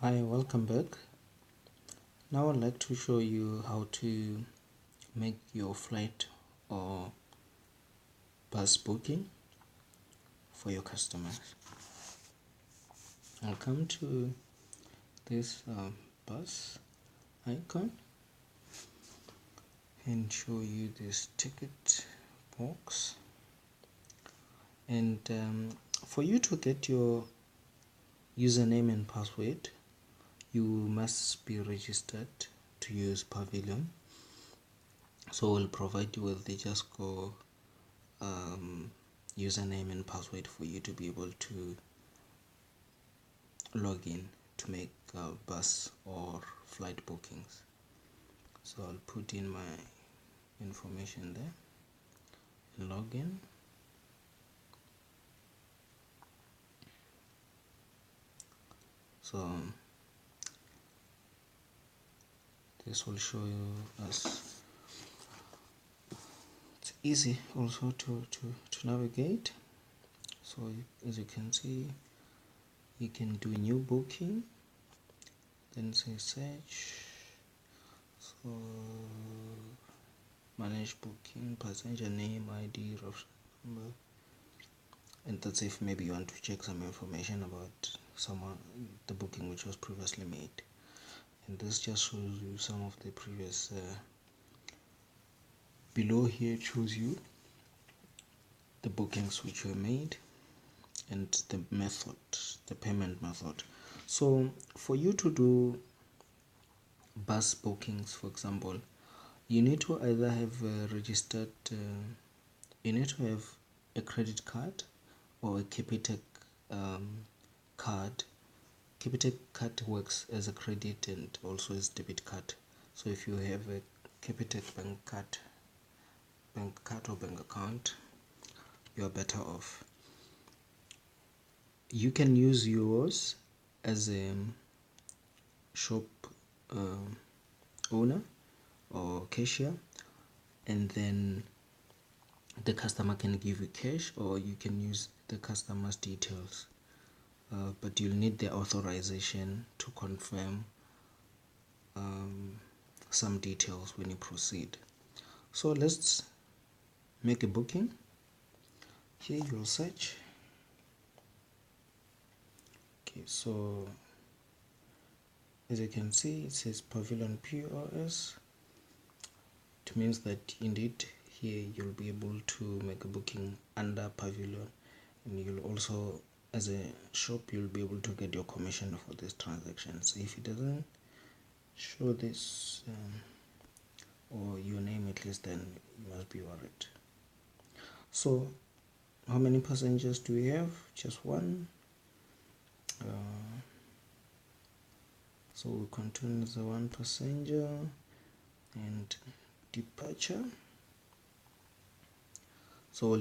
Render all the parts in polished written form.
Hi, welcome back. Now I'd like to show you how to make your flight or bus booking for your customers. I'll come to this bus icon and show you this ticket box. And for you to get your username and password, you must be registered to use Pavilion. So we'll provide you with the JustGo username and password for you to be able to log in to make bus or flight bookings. So I'll put in my information there and log in. So this will show you us. It's easy also to navigate. So as you can see, you can do new booking, then say search. So manage booking, passenger name, ID, reference number, and that's if maybe you want to check some information about the booking which was previously made. And this just shows you some of the previous below here. It shows you the bookings which were made and the method, the payment method. So for you to do bus bookings, for example, you need to either have registered you need to have a credit card or a Capitec card. Capitec card works as a credit and also as debit card. So if you have a Capitec bank card or bank account, you are better off. You can use yours as a shop owner or cashier, and then the customer can give you cash, or you can use the customer's details, but you'll need the authorization to confirm some details when you proceed. So let's make a booking. Here you'll search. Okay, so as you can see, it says Pavilion POS. It means that indeed here you'll be able to make a booking under Pavilion, and you'll also, as a shop, you'll be able to get your commission for these transactions. If it doesn't show this or your name at least, then you must be worried. So how many passengers do we have? Just one. So we continue the one passenger and departure. So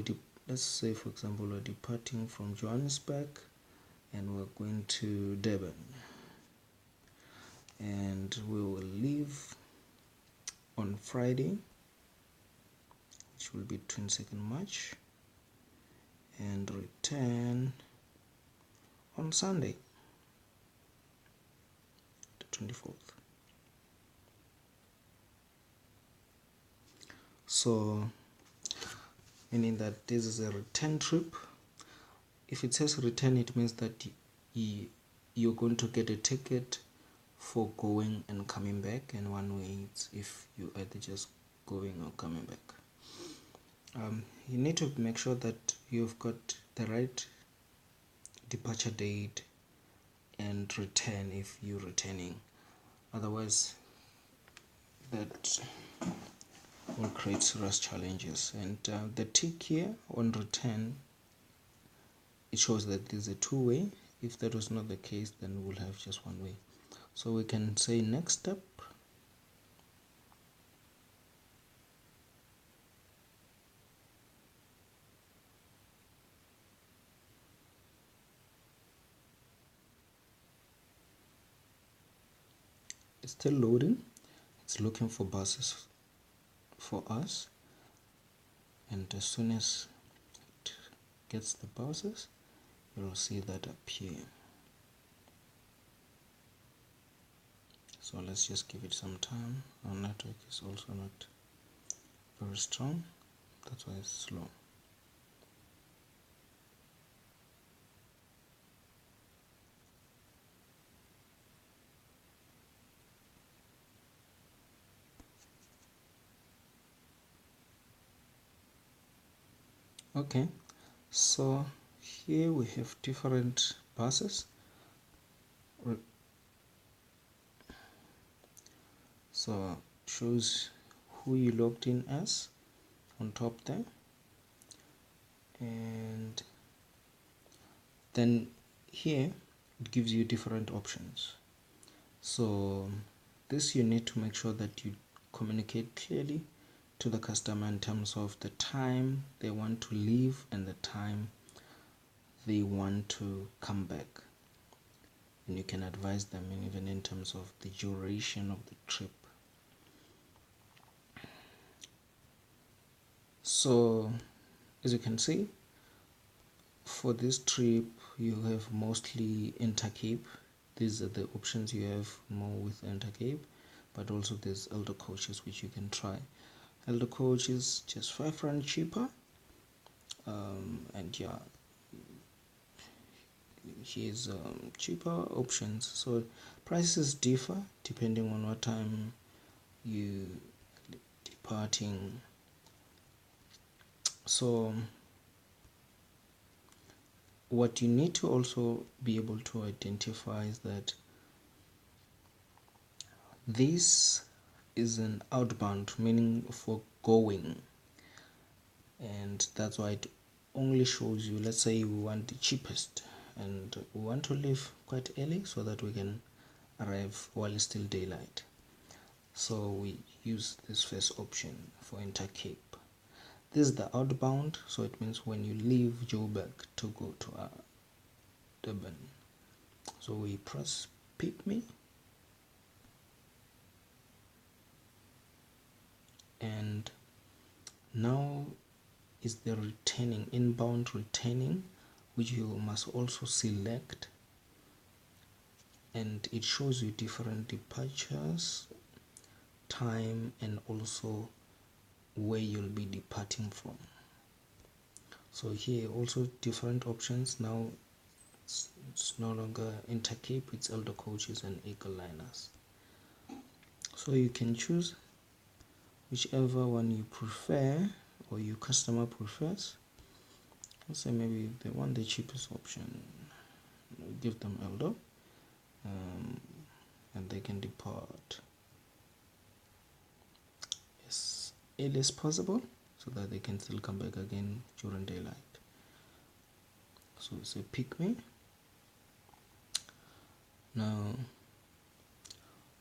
let's say, for example, we're departing from Johannesburg and we're going to Durban, and we will leave on Friday, which will be 22nd March, and return on Sunday, the 24th. So meaning that this is a return trip. If it says return, it means that you're going to get a ticket for going and coming back, and one way it's if you either just going or coming back. You need to make sure that you've got the right departure date and return if you're returning, otherwise that will create serious challenges. And the tick here on return, it shows that there's a two-way. If that was not the case, then we'll have just one way. So we can say next step. It's still loading. It's looking for buses for us, and as soon as it gets the buses, you'll see that appear. so let's just give it some time. Our network is also not very strong, that's why it's slow. Okay, so here we have different buses. So shows who you logged in as on top there, and then here it gives you different options. So this you need to make sure that you communicate clearly to the customer in terms of the time they want to leave and the time they want to come back, and you can advise them even in terms of the duration of the trip. So as you can see, for this trip you have mostly Intercape. These are the options you have more with Intercape, but also there's Elder Coaches which you can try. Elder Coaches just £5 cheaper, and yeah, here's cheaper options. So prices differ depending on what time you departing. So what you need to also be able to identify is that this is an outbound, meaning for going, and that's why it only shows you, let's say we want the cheapest and we want to leave quite early so that we can arrive while it's still daylight. So we use this first option for Intercape. This is the outbound, so it means when you leave Joburg to go to Durban. So we press Pick Me, and now is the returning, inbound returning, which you must also select, and it shows you different departures, time, and also where you'll be departing from. So here also different options. Now it's no longer Intercape, it's Elder Coaches and Eagle Liners. So you can choose whichever one you prefer or your customer prefers. Let's say maybe they want the cheapest option, give them Elder, and they can depart as early as possible so that they can still come back again during daylight. So say Pick Me. Now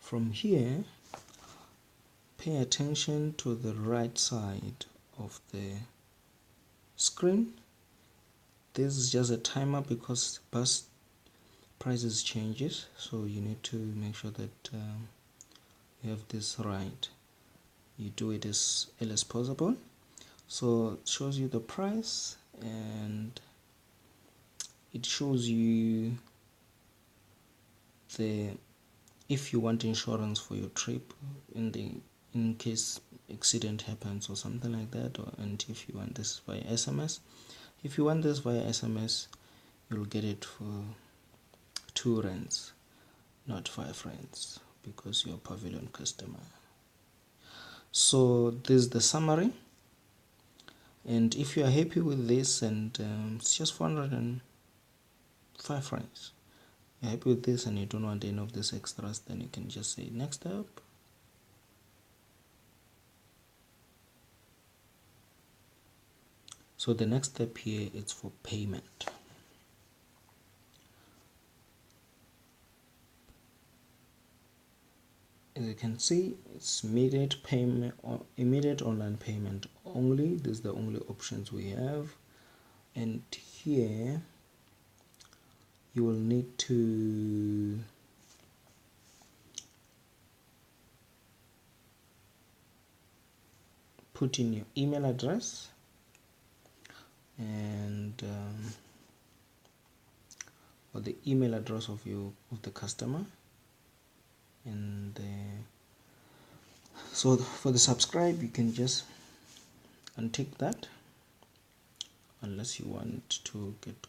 from here, pay attention to the right side of the screen. This is just a timer because bus prices changes, so you need to make sure that you have this right. You do it as early as possible. So it shows you the price, and it shows you the, if you want insurance for your trip in case accident happens or something like that, and if you want this via SMS. If you want this via SMS, you'll get it for R2, not R5, because you're a Pavilion customer. So this is the summary, and if you are happy with this, and it's just R405, you're happy with this and you don't want any of these extras, then you can just say next up. So the next step here is for payment. As you can see, it's immediate payment or immediate online payment only. This is the only options we have, and here you will need to put in your email address and or the email address of the customer, and so for the subscribe, you can just untick that unless you want to get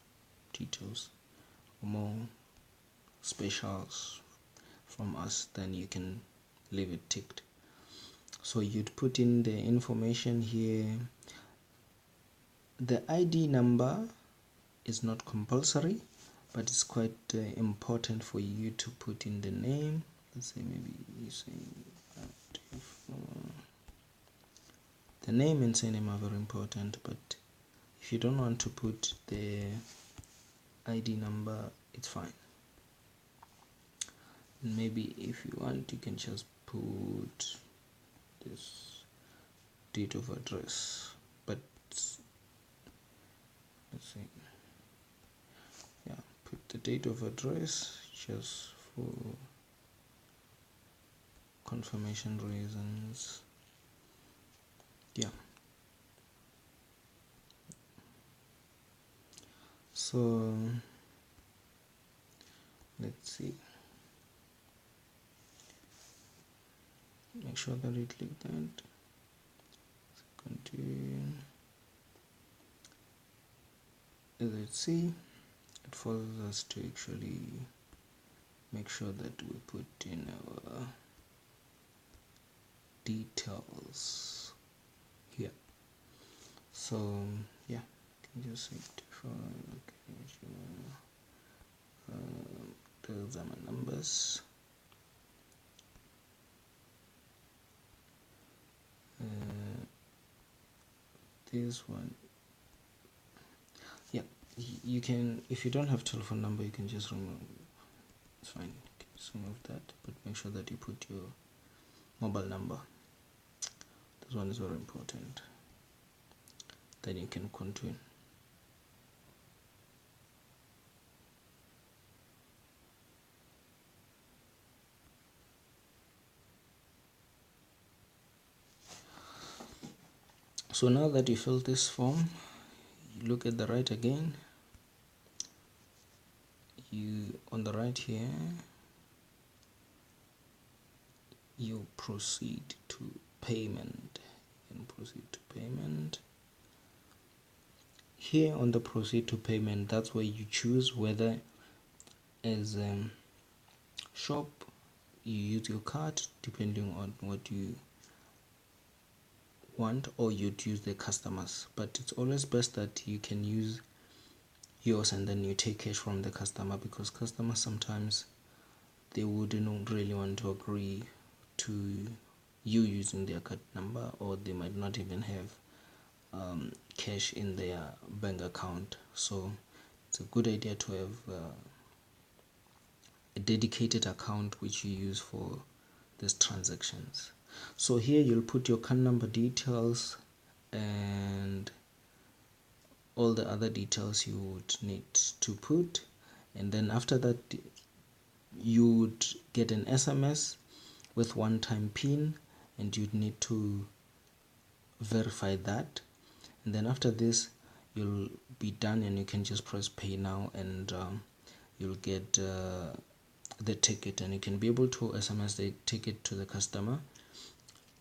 details or more specials from us, then you can leave it ticked. So you'd put in the information here. The ID number is not compulsory, but it's quite important for you to put in the name. Let's say maybe you say the name and surname are very important, but if you don't want to put the ID number, it's fine. And maybe if you want, you can just put this date of address, but let's see, yeah, put the date of address just for confirmation reasons. Yeah, so let's see, make sure that you click that, continue. Let's see, it forces us to actually make sure that we put in our details here. So yeah, you can just sanctify. Okay, those are my numbers. This one, yeah, you can, if you don't have telephone number, you can just remove, it's fine, you can just remove that, but make sure that you put your mobile number. This one is very important. Then you can continue. So now that you fill this form, you look at the right again. You on the right here, you proceed to payment. You can proceed to payment. Here on the proceed to payment, that's where you choose whether as shop you use your card depending on what you want, or you'd use the customers, but it's always best that you can use yours and then you take cash from the customer, because customers sometimes they wouldn't really want to agree to you using their card number, or they might not even have cash in their bank account. So it's a good idea to have a dedicated account which you use for these transactions. So here you'll put your card number details and all the other details you would need to put, and then after that you would get an SMS with one-time PIN, and you'd need to verify that, and then after this you'll be done, and you can just press pay now, and you'll get the ticket, and you can be able to SMS the ticket to the customer,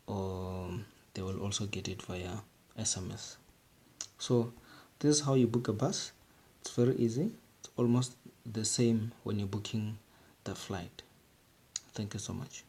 or they will also get it via SMS. So this is how you book a bus. It's very easy. It's almost the same when you're booking the flight. Thank you so much.